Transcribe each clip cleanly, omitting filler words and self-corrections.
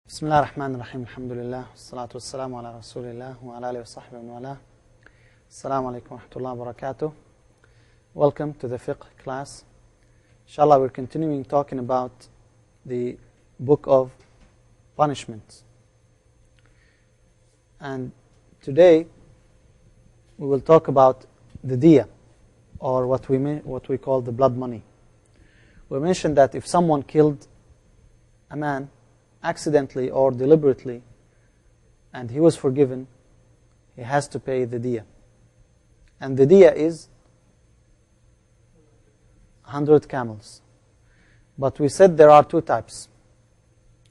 بسم الله الرحمن الرحيم الحمد لله والصلاة والسلام على رسول الله وعلى آله وصحبه ومن والاه. Assalamu alaikum wa rahmatullahi wa barakatuh. Welcome to the Fiqh class. Inshallah, we're continuing talking about the book of punishments. And today we will talk about the diya, or what we call the blood money. We mentioned that if someone killed a man accidentally or deliberately and he was forgiven, he has to pay the diya. And the diya is 100 camels. But we said there are two types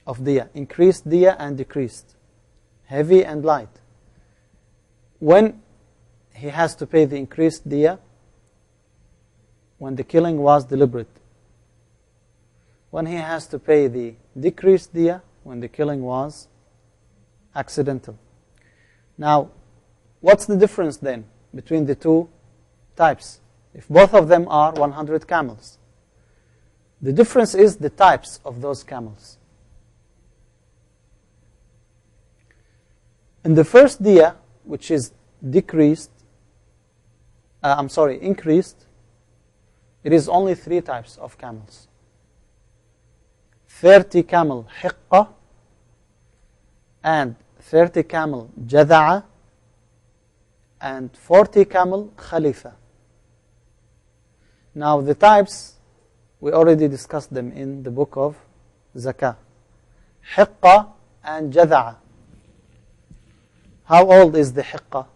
of diya: increased diya and decreased, heavy and light. When he has to pay the increased diya, when the killing was deliberate. When he has to pay the decreased diya, when the killing was accidental. Now, what's the difference then between the two types? If both of them are 100 camels, the difference is the types of those camels. In the first diya, which is increased, it is only three types of camels. 30 camel hiqqa, and 30 camel jada'a, and 40 camel khalifa. Now the types, we already discussed them in the book of zakah. Hiqqa and jada'a. How old is the hiqqa?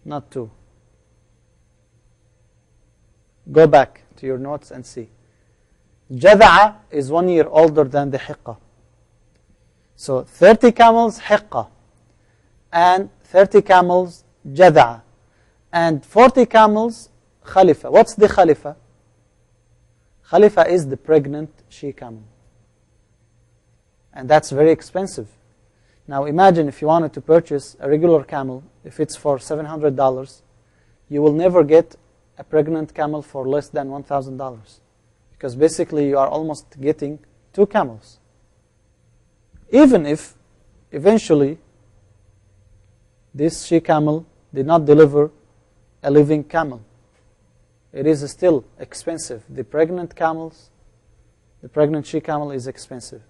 Not 2. Go back to your notes and see. Jada'a is 1 year older than the hiqqa. So 30 camels hiqqa, and 30 camels jada'a, and 40 camels khalifa. What's the khalifa? Khalifa is the pregnant she camel. And that's very expensive. Now imagine if you wanted to purchase a regular camel, if it's for $700, you will never get a pregnant camel for less than $1,000. Because basically you are almost getting 2 camels. Even if eventually this she camel did not deliver a living camel, it is still expensive. The pregnant she camel is expensive.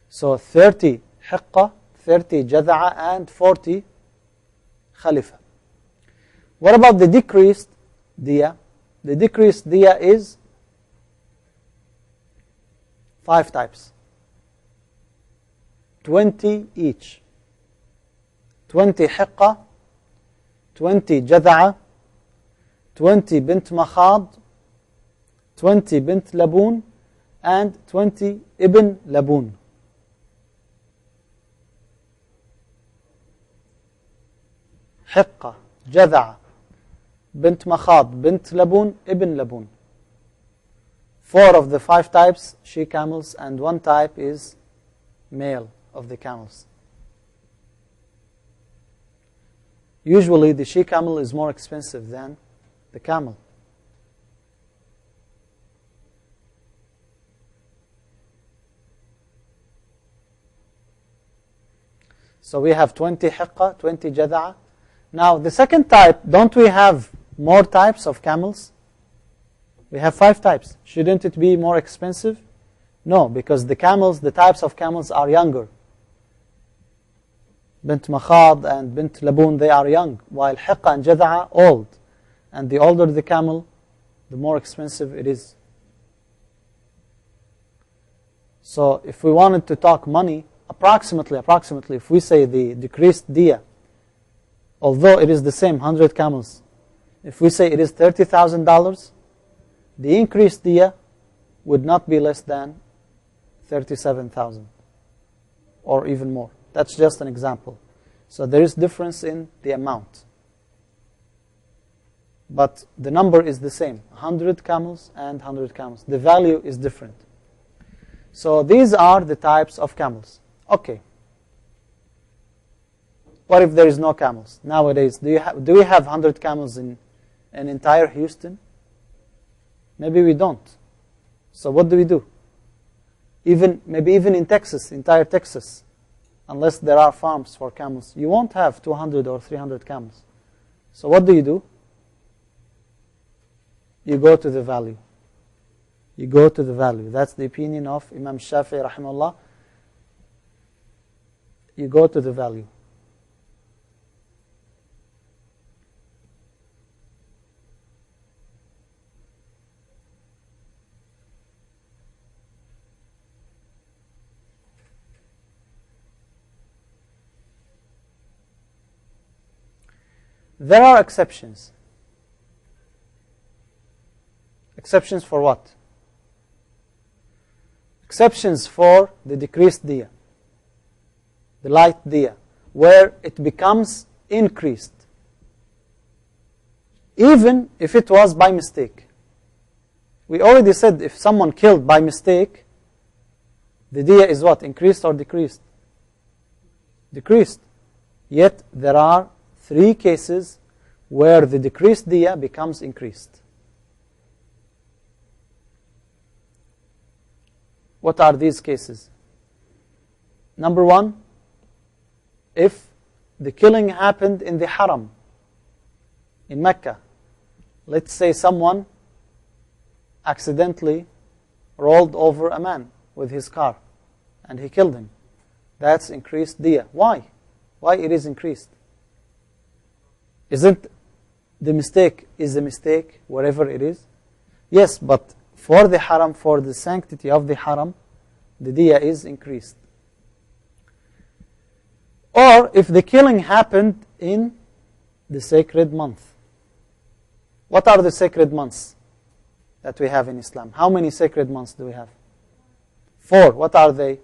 So 30 hiqqa, 30 jada'a, and 40 khalifa. What about the decreased diya? The decreased diya is 5 types. 20 each. 20 hiqqa, 20 jada'a, 20 bint makhad, 20 bint labun, and 20 ibn labun. Hiqqa, jada'a, bint makhad, bint labun, ibn labun. 4 of the 5 types, she camels, and 1 type is male of the camels. Usually the she camel is more expensive than the camel. So we have 20 hiqqa, 20 jada'a. Now the second type, don't we have more types of camels? We have 5 types. Shouldn't it be more expensive? No, because the types of camels are younger. Bint makhad and bint labun, they are young, while hiqqa and jada'a old. And the older the camel, the more expensive it is. So if we wanted to talk money, approximately, if we say the decreased diya, although it is the same, 100 camels, if we say it is $30,000, the increased diya would not be less than 37,000 or even more. That's just an example. So there is difference in the amount. But the number is the same, 100 camels and 100 camels. The value is different. So these are the types of camels. Okay. What if there is no camels? Nowadays, do we have 100 camels in an entire Houston? Maybe we don't. So what do? maybe even in Texas, entire Texas, unless there are farms for camels, you won't have 200 or 300 camels. So what do? You go to the value. You go to the value. That's the opinion of Imam Shafi'i rahimahullah. You go to the value. There are exceptions. Exceptions for what? Exceptions for the decreased diya, the light diya, where it becomes increased, even if it was by mistake. We already said if someone killed by mistake, the diya is what? Increased or decreased? Decreased. Yet there are 3 cases where the decreased diya becomes increased. What are these cases? Number 1, if the killing happened in the haram, in Mecca. Let's say someone accidentally rolled over a man with his car and he killed him. That's increased diya. Why? Why it is increased? Isn't the mistake is a mistake wherever it is? Yes, but for the haram, for the sanctity of the haram, the diya is increased. Or if the killing happened in the sacred month. What are the sacred months that we have in Islam? How many sacred months do we have? 4. What are they?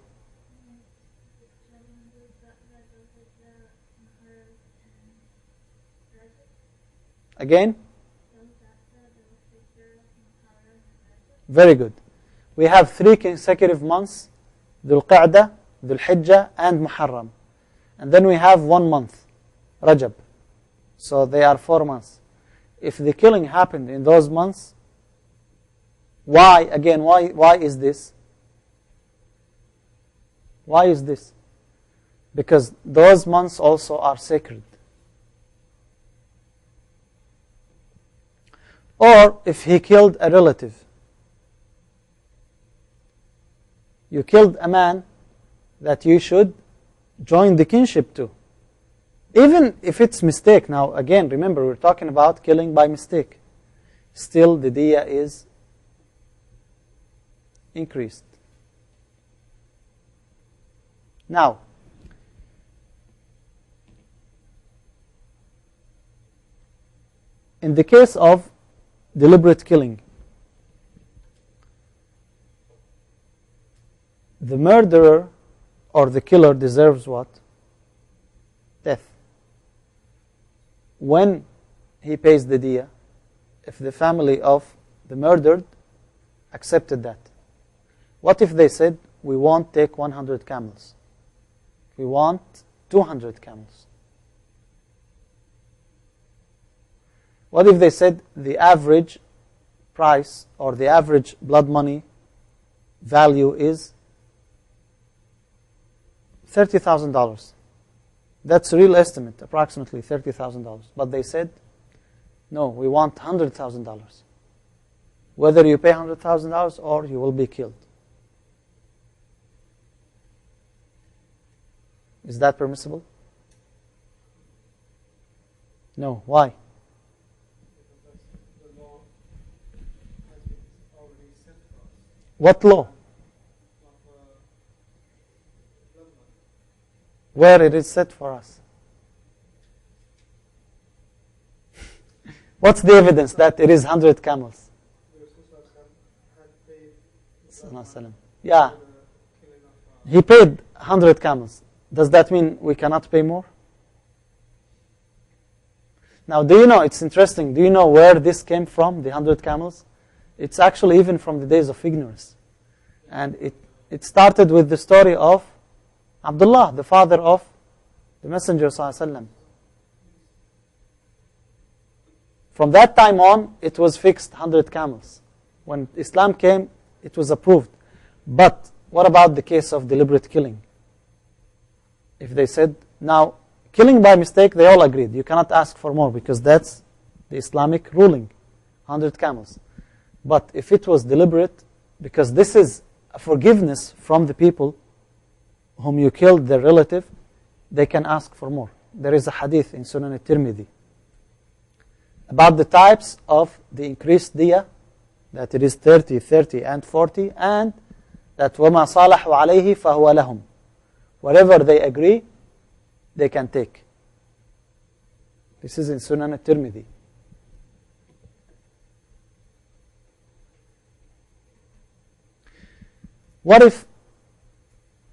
Again? Very good. We have 3 consecutive months, Dhul Qa'dah, Dhul Hijjah, and Muharram. And then we have 1 month, Rajab. So they are 4 months. If the killing happened in those months, why is this? Why is this? Because those months also are sacred. Or if he killed a relative. You killed a man that you should join the kinship to. Even if it's mistake. Now again, remember we're talking about killing by mistake. Still the diya is increased. Now, in the case of deliberate killing, the murderer or the killer deserves what? Death. When he pays the diya, if the family of the murdered accepted that. What if they said, we won't take 100 camels. We want 200 camels. What if they said the average price or the average blood money value is $30,000? That's a real estimate, approximately $30,000. But they said, no, we want $100,000. Whether you pay $100,000 or you will be killed. Is that permissible? No. Why? What law? Where it is set for us. What's the evidence that it is 100 camels? Yeah. He paid 100 camels. Does that mean we cannot pay more? Now, do you know, it's interesting, do you know where this came from, the 100 camels? It's actually even from the days of ignorance. And it started with the story of Abdullah, the father of the Messenger ﷺ. From that time on, it was fixed 100 camels. When Islam came, it was approved. But what about the case of deliberate killing? If they said, now, killing by mistake, they all agreed. You cannot ask for more because that's the Islamic ruling, 100 camels. But if it was deliberate, because this is a forgiveness from the people whom you killed, their relative, they can ask for more. There is a hadith in Sunan al-Tirmidhi about the types of the increased diya, that it is 30, 30, and 40, and that وَمَا صَالَحُ عَلَيْهِ فَهُوَ لَهُمْ. Whatever they agree, they can take. This is in Sunan al-Tirmidhi. What if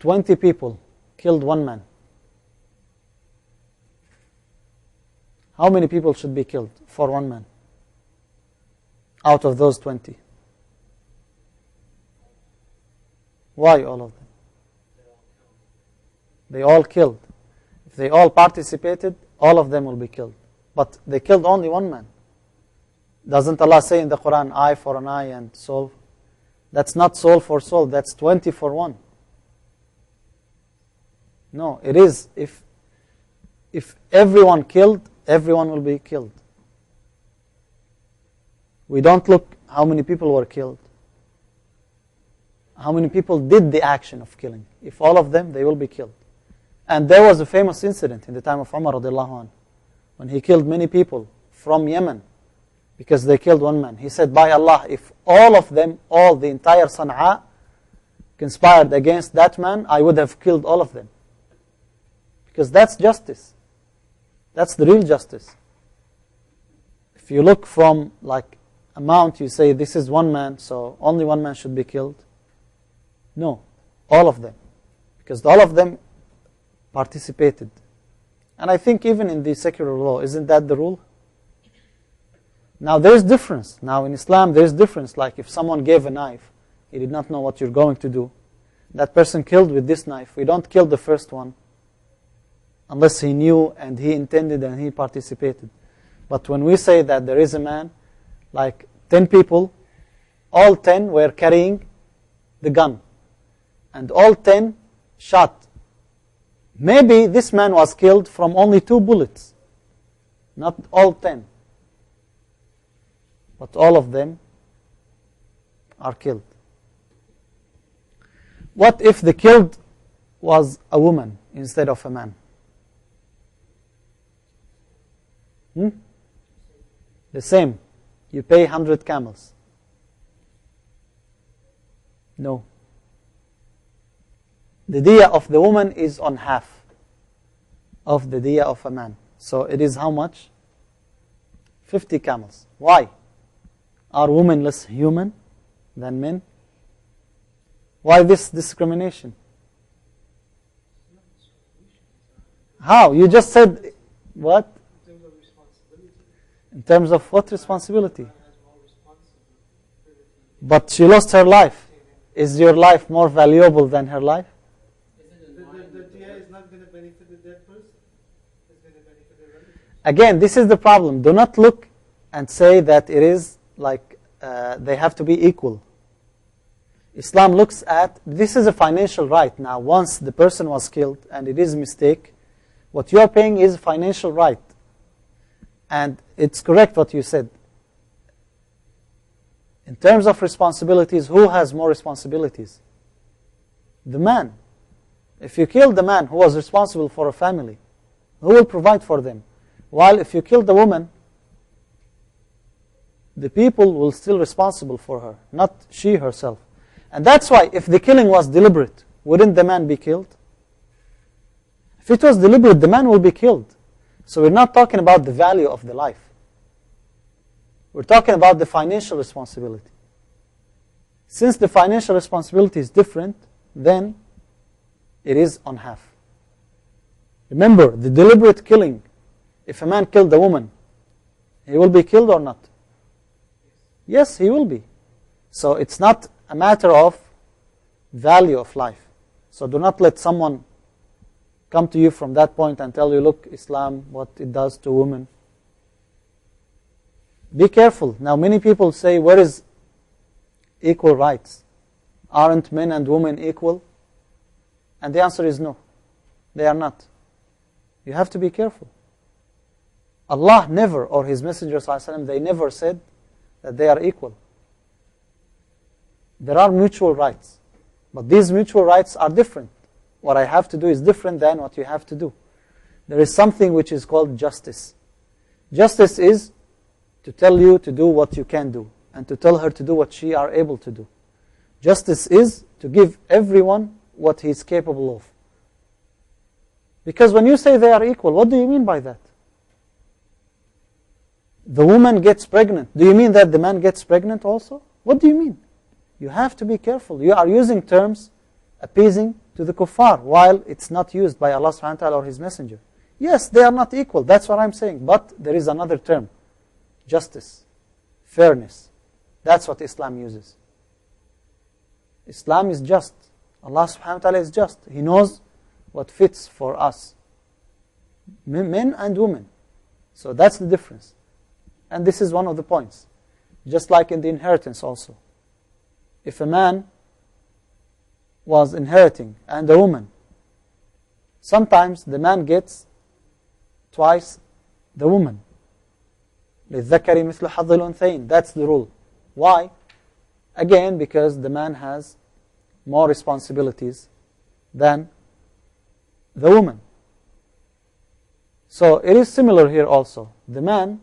20 people killed one man? How many people should be killed for one man out of those 20? Why all of them? They all killed. If they all participated, all of them will be killed. But they killed only one man. Doesn't Allah say in the Quran, eye for an eye and soul? That's not soul for soul, that's 20 for one. No, it is, if everyone killed, everyone will be killed. We don't look how many people were killed. How many people did the action of killing. If all of them, they will be killed. And there was a famous incident in the time of Umar radiallahu anh, when he killed many people from Yemen because they killed one man. He said, by Allah, if all of them, all the entire Sana'a conspired against that man, I would have killed all of them. Because that's justice. That's the real justice. If you look from like amount, you say this is one man, so only one man should be killed. No, all of them. Because all of them participated. And I think even in the secular law, isn't that the rule? Now there is difference. Now in Islam there is difference. Like if someone gave a knife, he did not know what you're going to do. That person killed with this knife. We don't kill the first one unless he knew and he intended and he participated. But when we say that there is a man, like 10 people, all 10 were carrying the gun. And all 10 shot. Maybe this man was killed from only 2 bullets. Not all 10. But all of them are killed. What if the killed was a woman instead of a man? The same. You pay 100 camels. No. The diya of the woman is on half of the diya of a man. So it is how much? 50 camels. Why? Are women less human than men? Why this discrimination? How? You just said what? In terms of what responsibility? But she lost her life. Is your life more valuable than her life? The diya is not going to benefit the dead person. It's going to benefit the relative. Again, this is the problem. Do not look and say that it is like they have to be equal. Islam looks at, this is a financial right. Now, once the person was killed and it is a mistake, what you are paying is a financial right. And it's correct what you said. In terms of responsibilities, who has more responsibilities? The man. If you kill the man who was responsible for a family, who will provide for them? While if you kill the woman, the people will still responsible for her, not she herself. And that's why if the killing was deliberate, wouldn't the man be killed? If it was deliberate, the man will be killed. So we're not talking about the value of the life. We're talking about the financial responsibility. Since the financial responsibility is different, then it is on half. Remember, the deliberate killing, if a man killed a woman, he will be killed or not? Yes, he will be. So it's not a matter of value of life. So do not let someone come to you from that point and tell you, look, Islam, what it does to women. Be careful. Now many people say, where is equal rights? Aren't men and women equal? And the answer is no, they are not. You have to be careful. Allah never, or His Messenger ﷺ, they never said that they are equal. There are mutual rights, but these mutual rights are different. What I have to do is different than what you have to do. There is something which is called justice. Justice is to tell you to do what you can do, and to tell her to do what she are able to do. Justice is to give everyone what he is capable of. Because when you say they are equal, what do you mean by that? The woman gets pregnant. Do you mean that the man gets pregnant also? What do you mean? You have to be careful. You are using terms appeasing to the kuffar, while it's not used by Allah subhanahu wa ta'ala or His Messenger. Yes, they are not equal. That's what I'm saying. But there is another term. Justice. Fairness. That's what Islam uses. Islam is just. Allah subhanahu wa ta'ala is just. He knows what fits for us. Men and women. So that's the difference. And this is one of the points. Just like in the inheritance also. If a man was inheriting and a woman, sometimes the man gets twice the woman. لِلذَّكَرِ مِثْلُ حَظِّ الْأُنْثَيْنِ. That's the rule. Why? Again, because the man has more responsibilities than the woman. So it is similar here also. The man,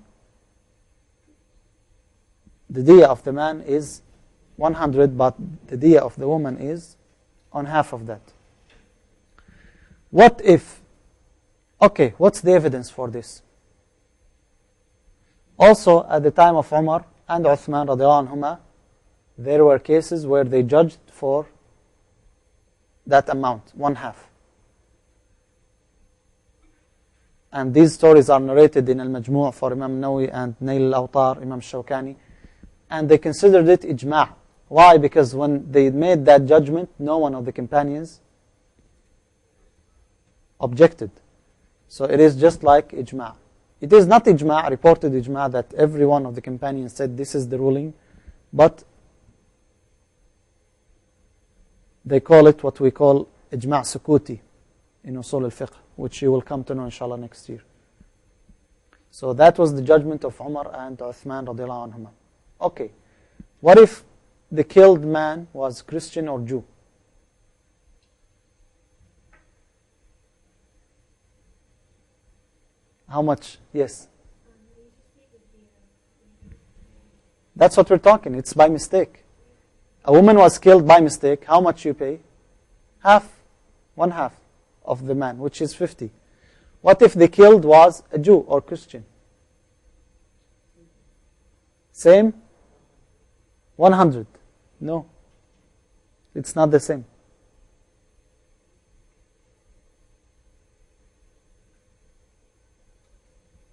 the diya of the man is 100, but the diya of the woman is on half of that. What if, okay, what's the evidence for this? Also, at the time of Umar and Uthman radiallahu anhuma, there were cases where they judged for that amount, one half. And these stories are narrated in Al-Majmu' for Imam Nawawi and Nail al-Awtar, Imam Shawkani. And they considered it ijma'. Why? Because when they made that judgment, no one of the companions objected. So it is just like ijma'. It is not ijma', reported ijma', that every one of the companions said this is the ruling, but they call it what we call ijma' sukuti in usul al-fiqh, which you will come to know inshallah next year. So that was the judgment of Umar and Uthman radiallahu anhuma. Okay, what if the killed man was Christian or Jew? How much? Yes. That's what we're talking. It's by mistake. A woman was killed by mistake. How much you pay? Half. One half of the man, which is 50. What if the killed was a Jew or Christian? Same? 100. No. It's not the same.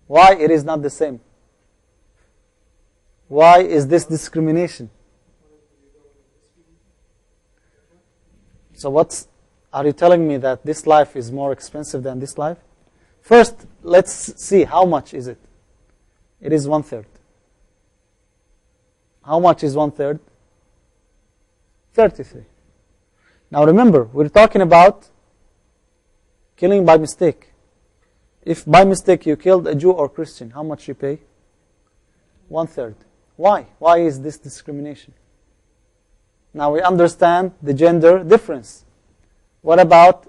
Why it is not the same? Why is this discrimination? So are you telling me that this life is more expensive than this life? First, let's see how much is it. It is 1/3. How much is 1/3? 33. Now remember, we're talking about killing by mistake. If by mistake you killed a Jew or Christian, how much you pay? 1/3. Why? Why is this discrimination? Now we understand the gender difference. What about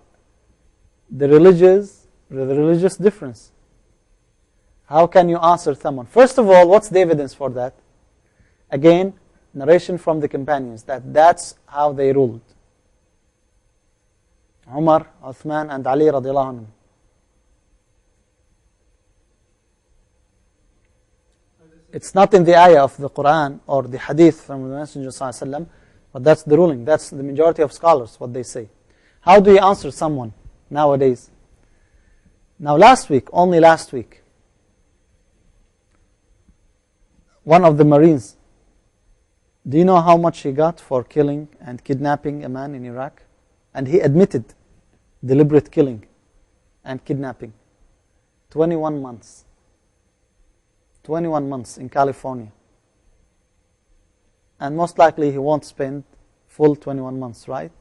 the religious difference? How can you answer someone? First of all, what's the evidence for that? Again, narration from the companions, that's how they ruled. Umar, Uthman, and Ali radiallahu anhum. It's not in the ayah of the Quran or the hadith from the Messenger sallallahu alaihi wasallam, but that's the ruling. That's the majority of scholars, what they say. How do you answer someone nowadays? Now only last week, one of the Marines, do you know how much he got for killing and kidnapping a man in Iraq? And he admitted deliberate killing and kidnapping. 21 months. 21 months in California. And most likely he won't spend full 21 months, right?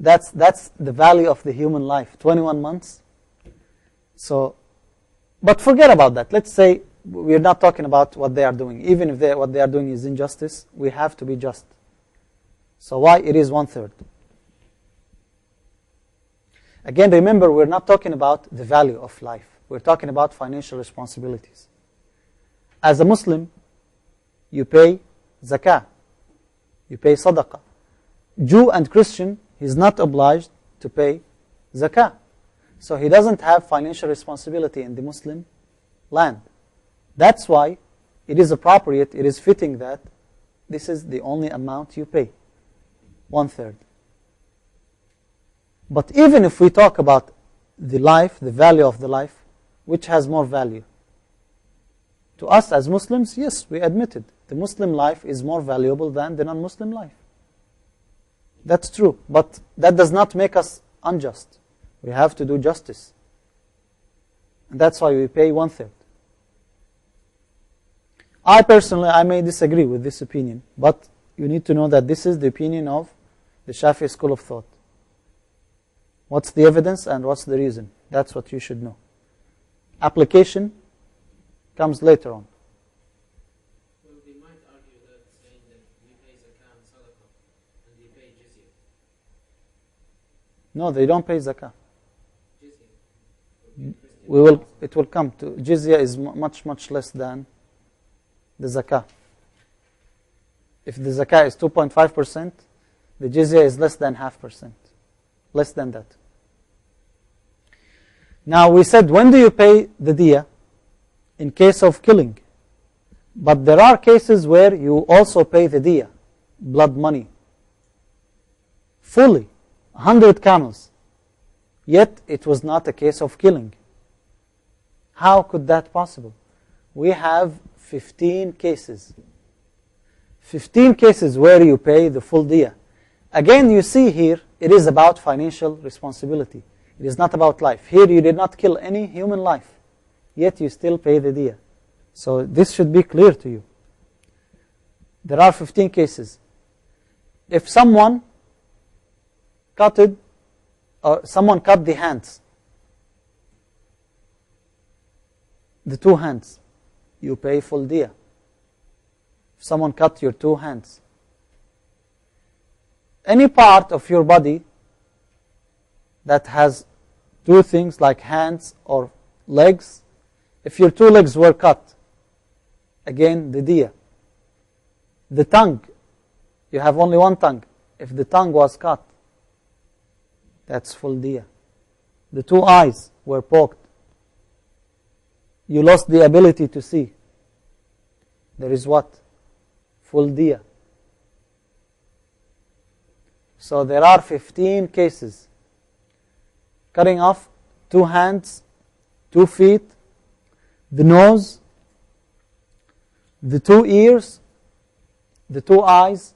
That's the value of the human life, 21 months. So, but forget about that. Let's say we're not talking about what they are doing. Even if what they are doing is injustice, we have to be just. So why it is 1/3? Again, remember, we're not talking about the value of life. We're talking about financial responsibilities. As a Muslim, you pay zakah, you pay sadaqah. Jew and Christian, he's not obliged to pay zakah. So he doesn't have financial responsibility in the Muslim land. That's why it is appropriate, it is fitting that this is the only amount you pay, 1/3. But even if we talk about the life, the value of the life, which has more value? To us as Muslims, yes, we admit it. The Muslim life is more valuable than the non-Muslim life. That's true, but that does not make us unjust. We have to do justice. And that's why we pay 1/3. I personally, I may disagree with this opinion, but you need to know that this is the opinion of the Shafi'i school of thought. What's the evidence and what's the reason? That's what you should know. Application comes later on. Well, they might argue that saying that we pay zakah and sadaqah and they pay jizya. No, they don't pay zakah. Jizya. It will come to, jizya is much, much less than the zakah. If the zakah is 2.5%, the jizya is less than 0.5%. Less than that. Now we said, when do you pay the diya? In case of killing. But there are cases where you also pay the diya, blood money, fully, 100 camels. Yet it was not a case of killing. How could that possible? We have 15 cases. 15 cases where you pay the full diya. Again, you see here, it is about financial responsibility. It is not about life. Here you did not kill any human life, yet you still pay the diya. So this should be clear to you. There are 15 cases. If someone cut the hands, the 2 hands, you pay full diya. If someone cut your 2 hands, any part of your body that has 2 things like hands or legs, if your 2 legs were cut, again the diya. The tongue, you have only 1 tongue. If the tongue was cut, that's full diya. The 2 eyes were poked. You lost the ability to see. There is what? Full diya. So there are 15 cases. Cutting off 2 hands, 2 feet, the nose, the 2 ears, the 2 eyes,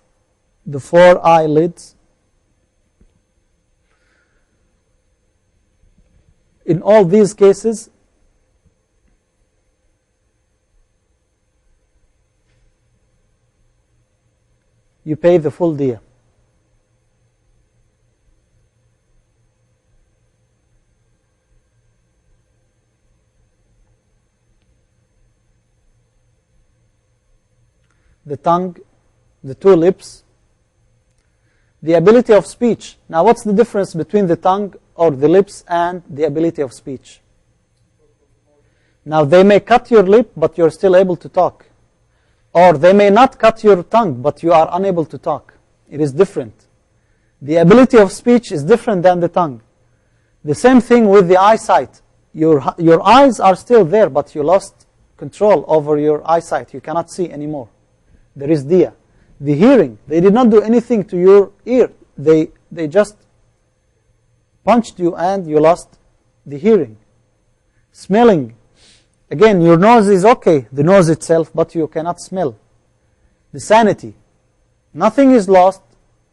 the 4 eyelids. In all these cases, you pay the full diya. The tongue, the 2 lips, the ability of speech. Now what's the difference between the tongue or the lips and the ability of speech? Now they may cut your lip, but you're still able to talk. Or they may not cut your tongue, but you are unable to talk. It is different. The ability of speech is different than the tongue. The same thing with the eyesight. Your eyes are still there, but you lost control over your eyesight. You cannot see anymore. There is diya. The hearing, they did not do anything to your ear. They just punched you and you lost the hearing. Smelling, again, your nose is okay, the nose itself, but you cannot smell. The sanity, nothing is lost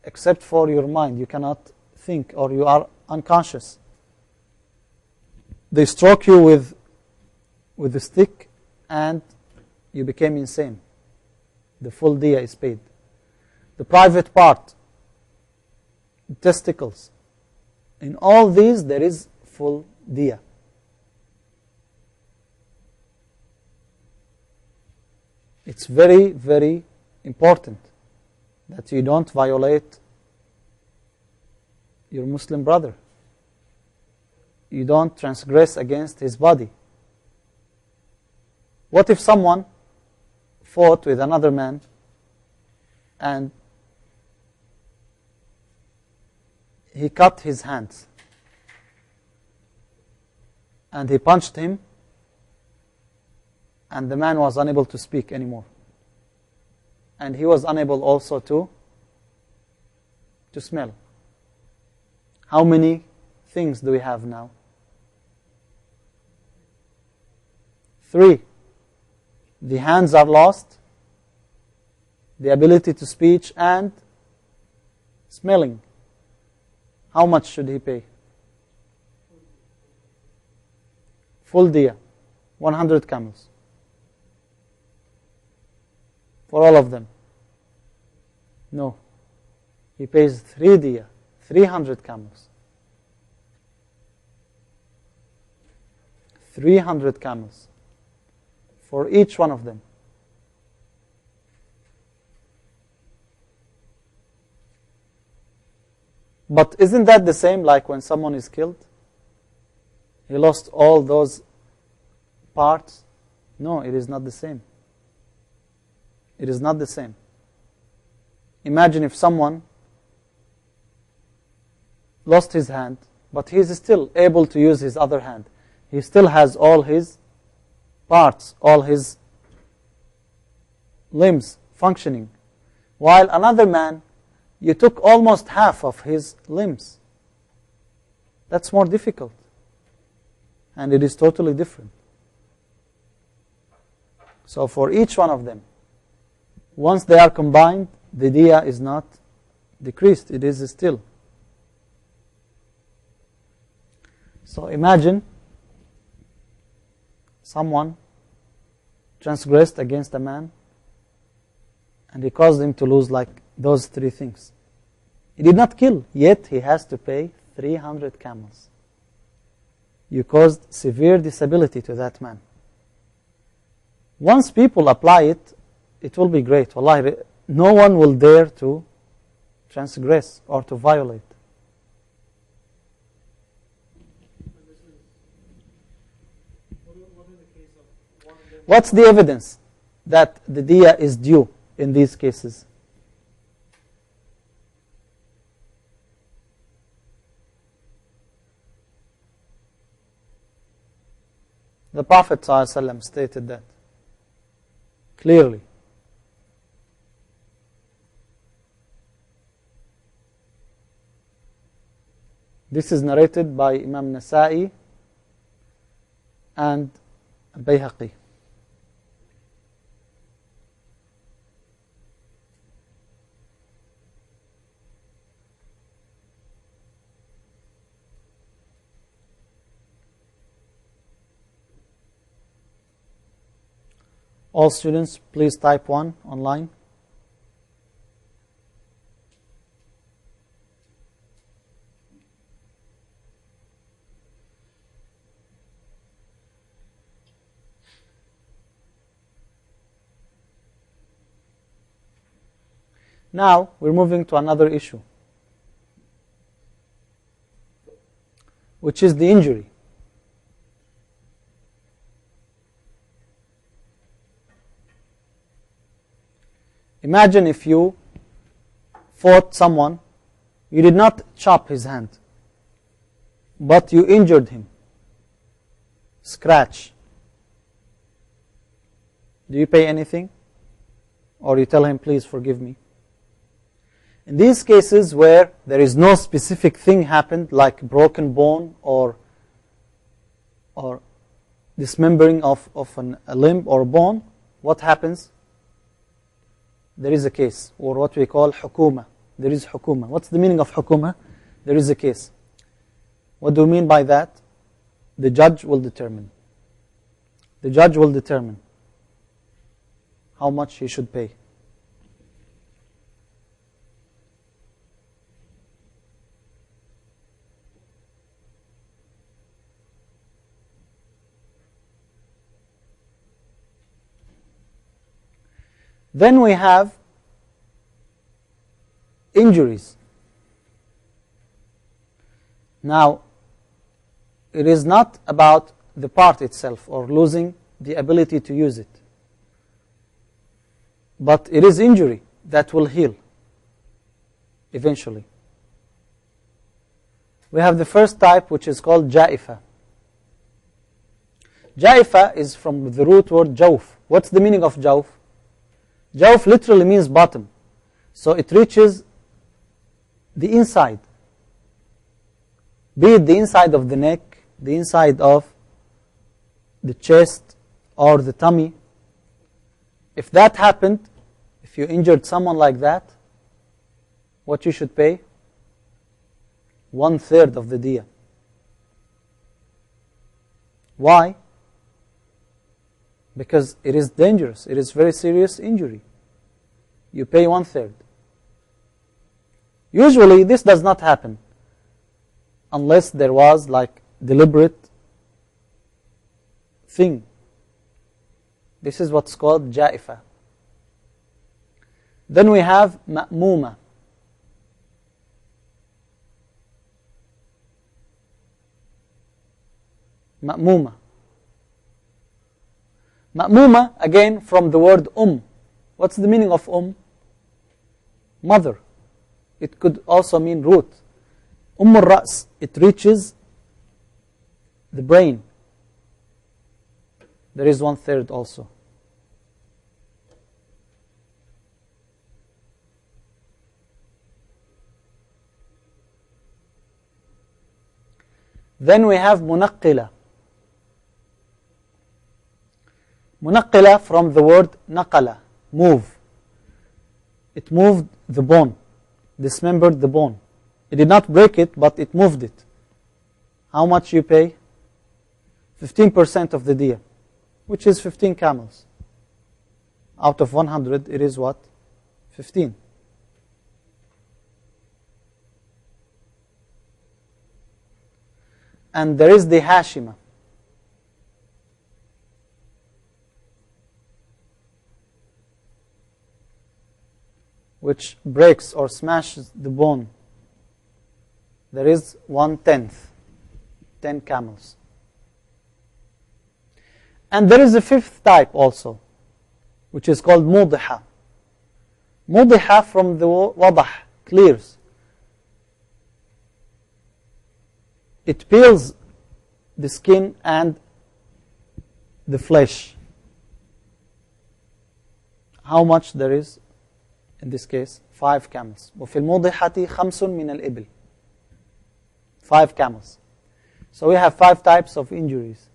except for your mind. You cannot think, or you are unconscious. They struck you with a stick and you became insane. the full diya is paid. The private part, testicles, in all these there is full diya. It's very, very important that you don't violate your Muslim brother. You don't transgress against his body. What if someone fought with another man and he cut his hands and he punched him and the man was unable to speak anymore, and he was unable also to smell? How many things do we have now? 3. The hands are lost, the ability to speech and smelling. How much should he pay? Full diya, 100 camels. For all of them? No. He pays 3 diya, 300 camels. 300 camels for each one of them. But isn't that the same like when someone is killed? He lost all those parts? No, it is not the same. It is not the same. Imagine if someone lost his hand, but he is still able to use his other hand. He still has all his parts, all his limbs functioning. While another man, you took almost half of his limbs. That's more difficult. And it is totally different. So for each one of them, once they are combined, the diya is not decreased, it is still. So imagine someone transgressed against a man and he caused him to lose like those 3 things. He did not kill, yet he has to pay 300 camels. You caused severe disability to that man. Once people apply it, it will be great. Wallahi, no one will dare to transgress or to violate. What's the evidence that the diya is due in these cases? The Prophet ﷺ stated that clearly. This is narrated by Imam Nasa'i and Bayhaqi. All students, please type 1 online. Now, we're moving to another issue, which is the injury. Imagine if you fought someone, you did not chop his hand, but you injured him. Scratch. Do you pay anything? Or you tell him, please forgive me? In these cases where there is no specific thing happened, like broken bone or dismembering of a limb or bone, what happens? There is a case, or what we call hukuma. There is hukuma. What's the meaning of hukuma? There is a case. What do we mean by that? The judge will determine. The judge will determine how much he should pay. Then we have injuries. Now, it is not about the part itself or losing the ability to use it, but it is injury that will heal eventually. We have the first type, which is called ja'ifa. Ja'ifa is from the root word jawf. What's the meaning of jawf? Jawf literally means bottom. So it reaches the inside. Be it the inside of the neck, the inside of the chest, or the tummy. If that happened, if you injured someone like that, what you should pay? 1/3 of the diya. Why? Because it is dangerous. It is very serious injury. You pay 1/3. Usually this does not happen unless there was like deliberate thing. This is what's called ja'ifa. Then we have ma'muma. Ma'muma. Ma'muma, again, from the word What's the meaning of Mother. It could also mean root. Al-Ra's, it reaches the brain. There is 1/3 also. Then we have munaqqila. Munaqqila from the word naqala, move. It moved the bone, dismembered the bone. It did not break it, but it moved it. How much you pay? 15% of the diya, which is 15 camels. Out of 100, it is what? 15. And there is the hashima. Which breaks or smashes the bone. There is 1/10, 10 camels. And there is a fifth type also, which is called mudiha. Mudiha from the wadah, clears. It peels the skin and the flesh. How much there is? In this case, 5 camels. وفي الموضحة 5 من الإبل. 5 camels. So we have 5 types of injuries.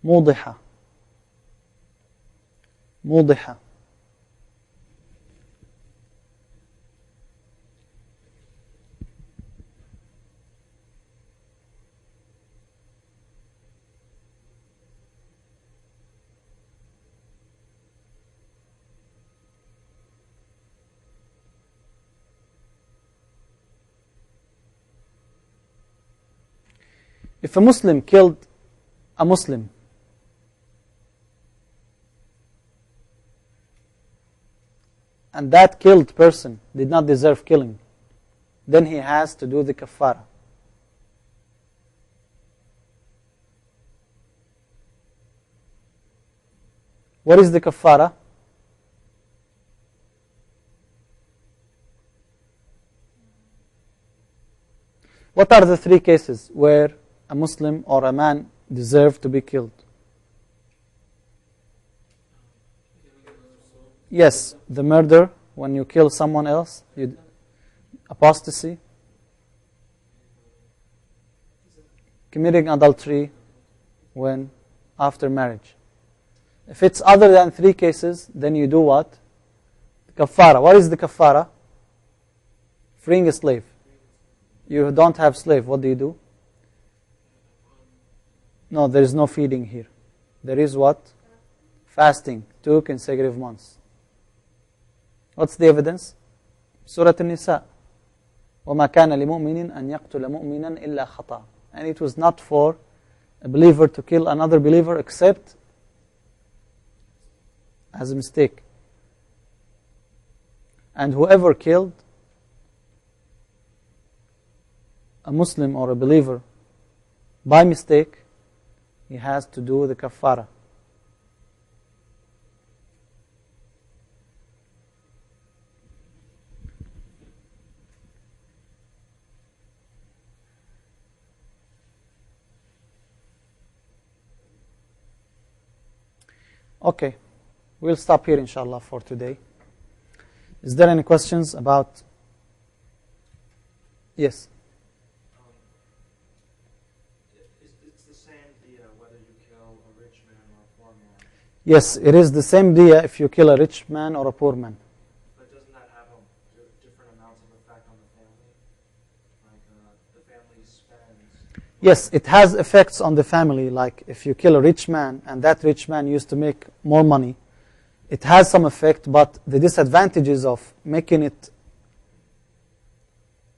موضحة. موضحة. If a Muslim killed a Muslim, and that killed person did not deserve killing, then he has to do the kafara. What is the kafara? What are the 3 cases where a Muslim or a man deserve to be killed? Yes, the murder, when you kill someone else, apostasy, committing adultery when after marriage. If it's other than 3 cases, then you do what? Kafara. What is the kafara? Freeing a slave. You don't have slave, what do you do? No, there is no feeding here. There is what? Fasting, 2 consecutive months. What's the evidence? Surah An-Nisa. وَمَا كَانَ لِمُؤْمِنٍ أَنْ يَقْتُلَ مُؤْمِنًا إِلَّا خَطَأً. And it was not for a believer to kill another believer except as a mistake. And whoever killed a Muslim or a believer by mistake, he has to do the kafara. Okay, we'll stop here inshallah for today. Is there any questions about? Yes. It's the same diya whether you kill a rich man or a poor man. Yes, it is the same diya if you kill a rich man or a poor man. But doesn't that have different amounts of effect on the family? Like the family spends. Yes, it has effects on the family. Like if you kill a rich man and that rich man used to make more money, it has some effect, but the disadvantages of making it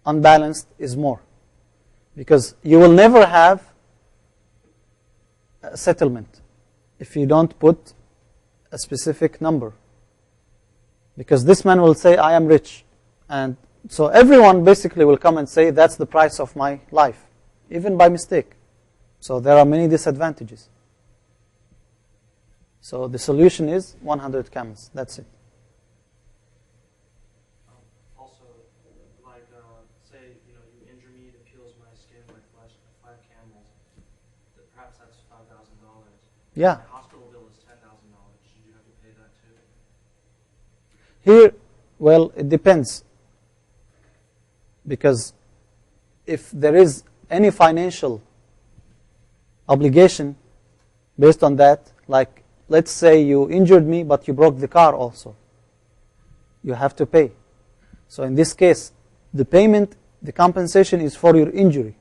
unbalanced is more. Because you will never have a settlement if you don't put a specific number. Because this man will say, I am rich. And so everyone basically will come and say, that's the price of my life, even by mistake. So there are many disadvantages. So the solution is 100 camels. That's it. Also, like say you injure me, it peels my skin, my flesh, 5 camels. Perhaps that's $5,000. Yeah. My hospital bill is $10,000. Should you have to pay that too? Here, well, it depends. Because if there is any financial obligation based on that, like let's say you injured me but you broke the car also, you have to pay. So in this case, the payment, the compensation is for your injury.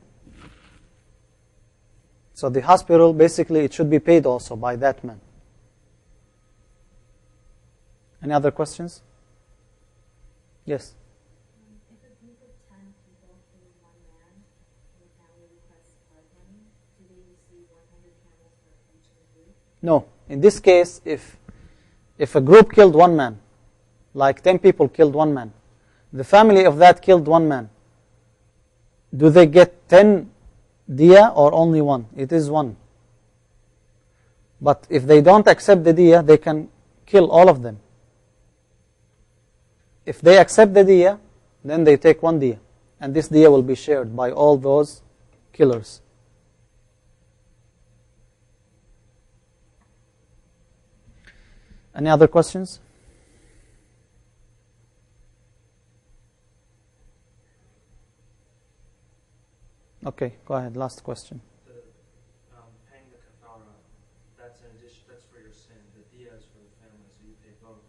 So the hospital, basically, it should be paid also by that man. Any other questions? Yes? If a group of 10 people kill one man and the family requests blood money, do they receive 100 camels for each of the group? No. In this case, if a group killed one man, like 10 people killed one man, the family of that killed one man, do they get 10 diya or only one? It is one. But if they don't accept the diya, they can kill all of them. If they accept the diya, then they take one diya. And this diya will be shared by all those killers. Any other questions? Okay, go ahead. Last question. Paying the kafara, that's an addition. That's for your sin. The diya is for the family, so you pay both.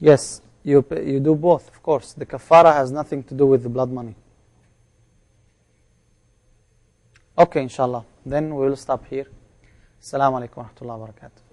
Yes, you do both, of course. The kafara has nothing to do with the blood money. Okay, inshallah. Then we will stop here. Assalamu alaikum wa rahmatullahi wa barakatuh.